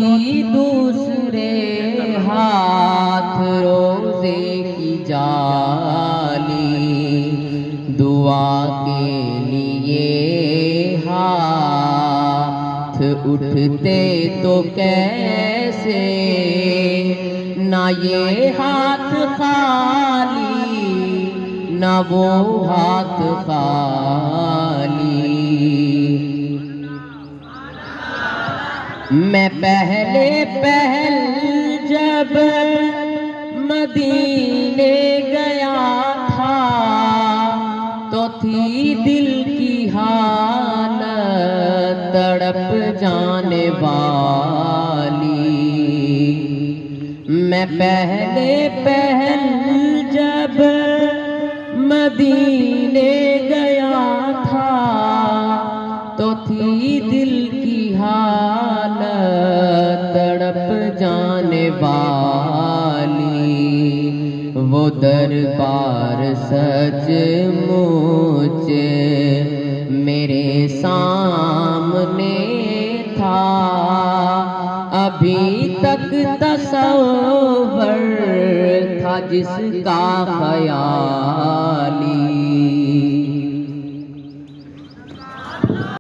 تھی دوسرے ہاتھ روزے کی جالی، دعا کے لیے ہاتھ اٹھتے تو کیسے، نہ یہ ہاتھ خالی نہ وہ ہاتھ خالی۔ میں پہلے پہل جب مدینے گیا تھا تو تھی دل کی حالت تڑپ جانے والی۔ میں پہلے پہل جب مدینے گیا تھا تو تھی دل کی حالت تڑپ جانے والی۔ وہ دربار سچ مچ میرے سامنے تھا، ابھی تک تصور تھا جس کا خیالی۔